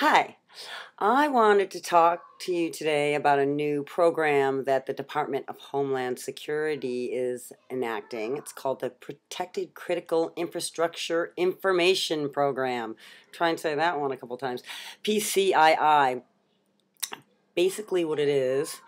Hi, I wanted to talk to you today about a new program that the Department of Homeland Security is enacting. It's called the Protected Critical Infrastructure Information Program. Try and say that one a couple times. PCII. Basically what it is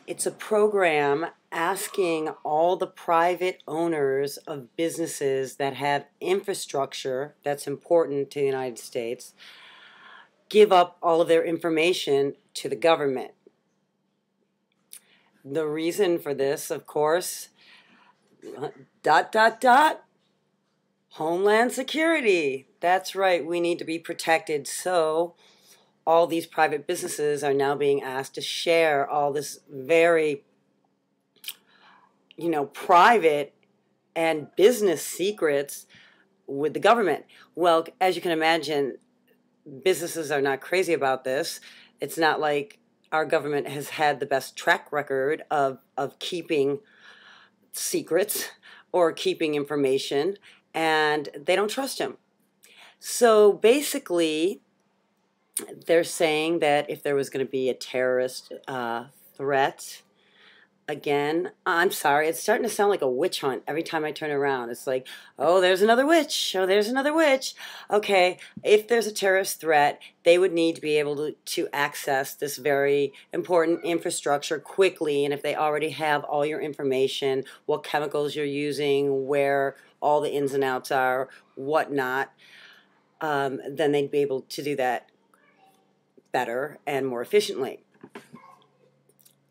it's a program asking all the private owners of businesses that have infrastructure that's important to the United States give up all of their information to the government. The reason for this, of course, ... Homeland Security. That's right, we need to be protected. So all these private businesses are now being asked to share all this very, private and business secrets with the government. Well, as you can imagine, businesses are not crazy about this. It's not like our government has had the best track record of keeping secrets or keeping information, and they don't trust him. So basically, they're saying that if there was going to be a terrorist threat, again, I'm sorry, it's starting to sound like a witch hunt every time I turn around. It's like, oh, there's another witch. Oh, there's another witch. Okay, if there's a terrorist threat, they would need to be able to access this very important infrastructure quickly. And if they already have all your information, what chemicals you're using, where all the ins and outs are, whatnot, then they'd be able to do that better and more efficiently.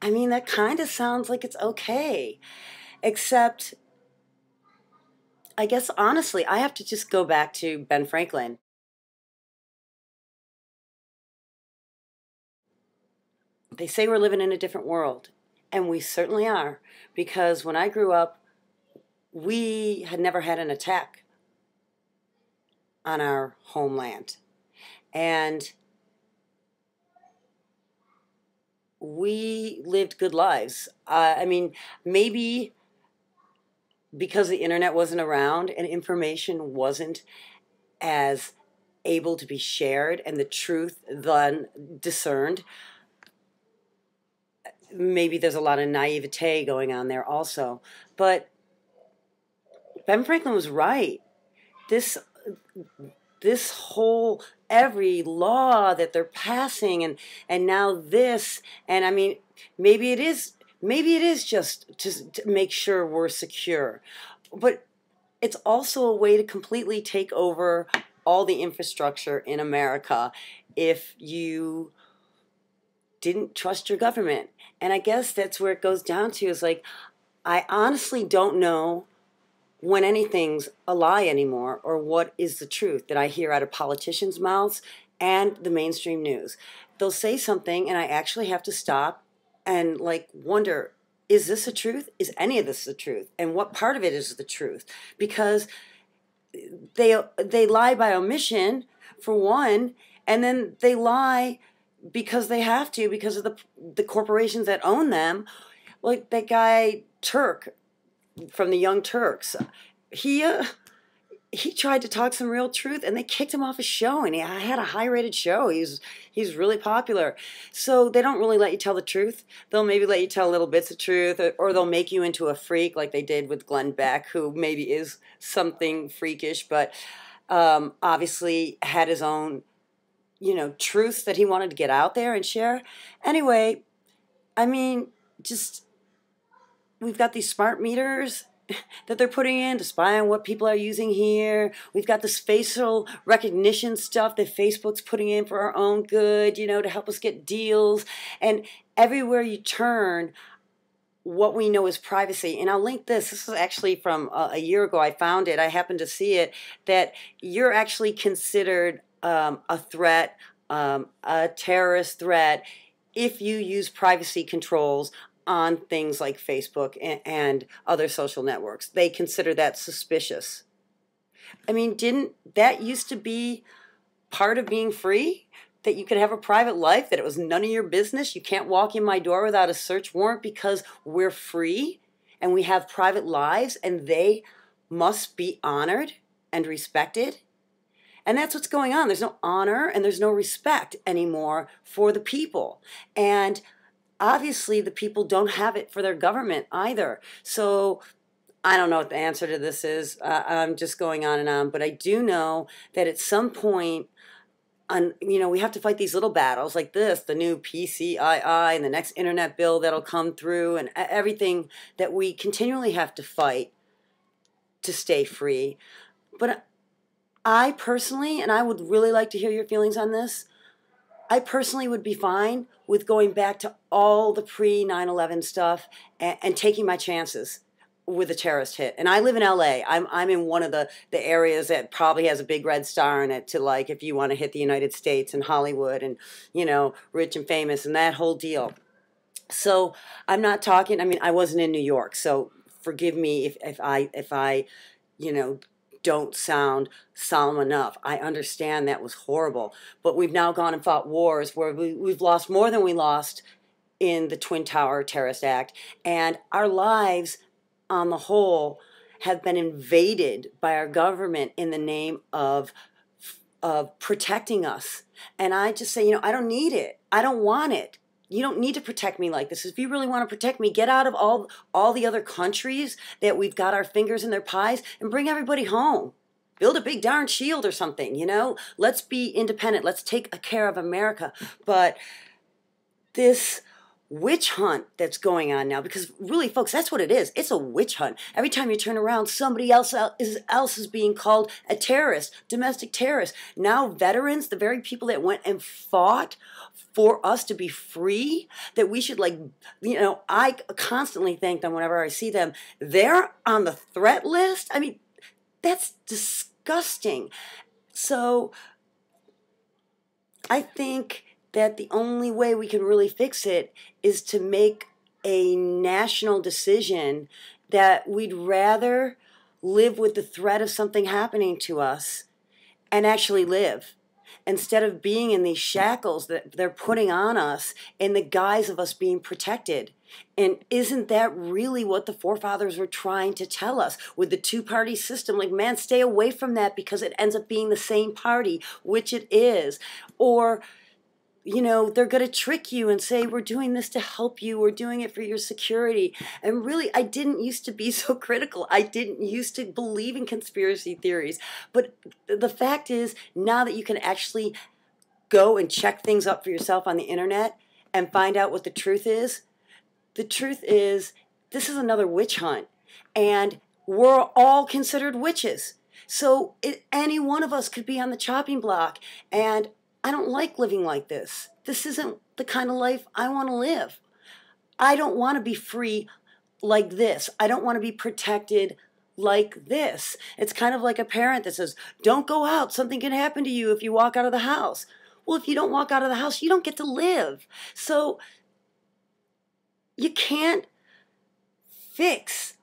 I mean, that kind of sounds like it's okay, except I guess honestly, I have to just go back to Ben Franklin. They say we're living in a different world, and we certainly are, because when I grew up, we had never had an attack on our homeland. And we lived good lives. I mean, maybe because the internet wasn't around and information wasn't as able to be shared and the truth then discerned, maybe there's a lot of naivete going on there also. But Ben Franklin was right. This whole, every law that they're passing and now this, and I mean, maybe it is just to make sure we're secure, but it's also a way to completely take over all the infrastructure in America if you didn't trust your government. And I guess that's where it goes down to, is like, I honestly don't know when anything's a lie anymore, or what is the truth that I hear out of politicians' mouths and the mainstream news. They'll say something and I actually have to stop and wonder, is this the truth? Is any of this the truth? And what part of it is the truth? Because they lie by omission, for one, and then they lie because they have to, because of the corporations that own them. Like that guy Turk from the Young Turks, he tried to talk some real truth, and they kicked him off his show, and he had a high-rated show. He's really popular. So they don't really let you tell the truth. They'll maybe let you tell little bits of truth, or they'll make you into a freak like they did with Glenn Beck, who maybe is something freakish, but obviously had his own, truths that he wanted to get out there and share. Anyway, I mean, we've got these smart meters that they're putting in to spy on what people are using here. We've got this facial recognition stuff that Facebook's putting in for our own good, to help us get deals. And everywhere you turn, what we know is privacy. And I'll link this. This is actually from a year ago. I found it. I happened to see it, that you're actually considered a threat, a terrorist threat, if you use privacy controls on things like Facebook and other social networks. They consider that suspicious. I mean, didn't that used to be part of being free? That you could have a private life, that it was none of your business? You can't walk in my door without a search warrant because we're free and we have private lives, and they must be honored and respected. And that's what's going on. There's no honor and there's no respect anymore for the people. And obviously the people don't have it for their government either. So I don't know what the answer to this is. I'm just going on and on. But I do know that at some point, we have to fight these little battles like this, the new PCII and the next internet bill that'll come through and everything that we continually have to fight to stay free. But I personally, and I would really like to hear your feelings on this, I personally would be fine with going back to all the pre-9/11 stuff and taking my chances with a terrorist hit. And I live in LA. I'm in one of the areas that probably has a big red star in it to, like, if you want to hit the United States and Hollywood and, rich and famous and that whole deal. So I'm not talking, I wasn't in New York, so forgive me if I don't sound solemn enough. I understand that was horrible. But we've now gone and fought wars where we've lost more than we lost in the Twin Tower Terrorist Act. And our lives on the whole have been invaded by our government in the name of protecting us. And I just say, I don't need it. I don't want it. You don't need to protect me like this. If you really want to protect me, get out of all the other countries that we've got our fingers in their pies and bring everybody home. Build a big darn shield or something, Let's be independent. Let's take care of America. But this witch hunt that's going on now, because really, folks, that's what it is. It's a witch hunt. Every time you turn around, somebody else is being called a terrorist, domestic terrorist. Now veterans, the very people that went and fought for us to be free, that we should, I constantly thank them whenever I see them. They're on the threat list. That's disgusting. So I think that the only way we can really fix it is to make a national decision that we'd rather live with the threat of something happening to us and actually live, instead of being in these shackles that they're putting on us in the guise of us being protected. And isn't that really what the forefathers were trying to tell us with the two-party system? Man, stay away from that because it ends up being the same party, which it is. Or they're going to trick you and say, we're doing this to help you. We're doing it for your security. And really, I didn't used to be so critical. I didn't used to believe in conspiracy theories. But the fact is, now that you can actually go and check things up for yourself on the internet and find out what the truth is this is another witch hunt. And we're all considered witches. So any one of us could be on the chopping block. And I don't like living like this. This isn't the kind of life I want to live. I don't want to be free like this. I don't want to be protected like this. It's kind of like a parent that says, don't go out. Something can happen to you if you walk out of the house. Well, if you don't walk out of the house, you don't get to live. So you can't fix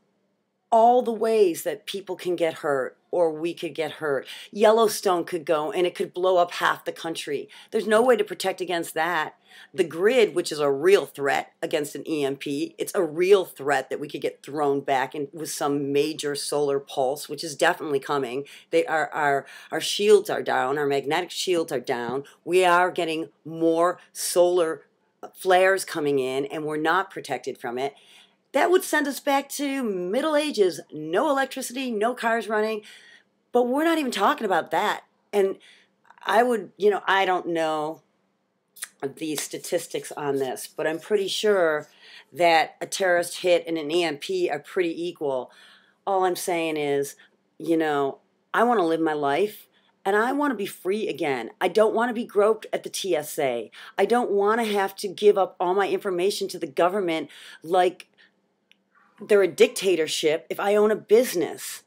all the ways that people can get hurt or we could get hurt. Yellowstone could go and it could blow up half the country. There's no way to protect against that. The grid, which is a real threat against an EMP, it's a real threat that we could get thrown back with some major solar pulse, which is definitely coming. Our shields are down, our magnetic shields are down. We are getting more solar flares coming in and we're not protected from it. That would send us back to Middle Ages, no electricity, no cars running. But we're not even talking about that. And I would, I don't know the statistics on this, but I'm pretty sure that a terrorist hit and an EMP are pretty equal. All I'm saying is, I want to live my life. And I want to be free again. I don't want to be groped at the TSA. I don't want to have to give up all my information to the government like they're a dictatorship if I own a business.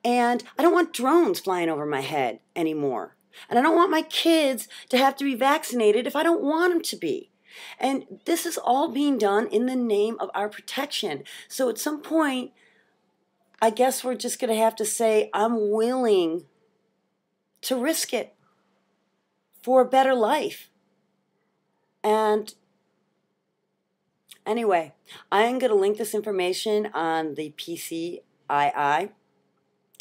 And I don't want drones flying over my head anymore. And I don't want my kids to have to be vaccinated if I don't want them to be. And this is all being done in the name of our protection. So at some point, I guess we're just going to have to say, I'm willing to risk it for a better life. And anyway, I'm going to link this information on the PCII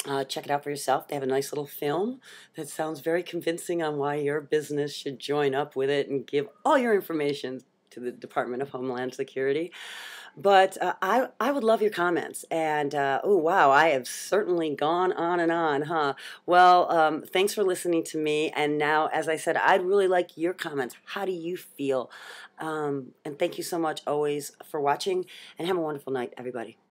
Check it out for yourself. They have a nice little film that sounds very convincing on why your business should join up with it and give all your information to the Department of Homeland Security. But I would love your comments. And oh, wow, I have certainly gone on and on, huh? Well, thanks for listening to me. And now, as I said, I'd really like your comments. How do you feel? And thank you so much always for watching, and have a wonderful night, everybody.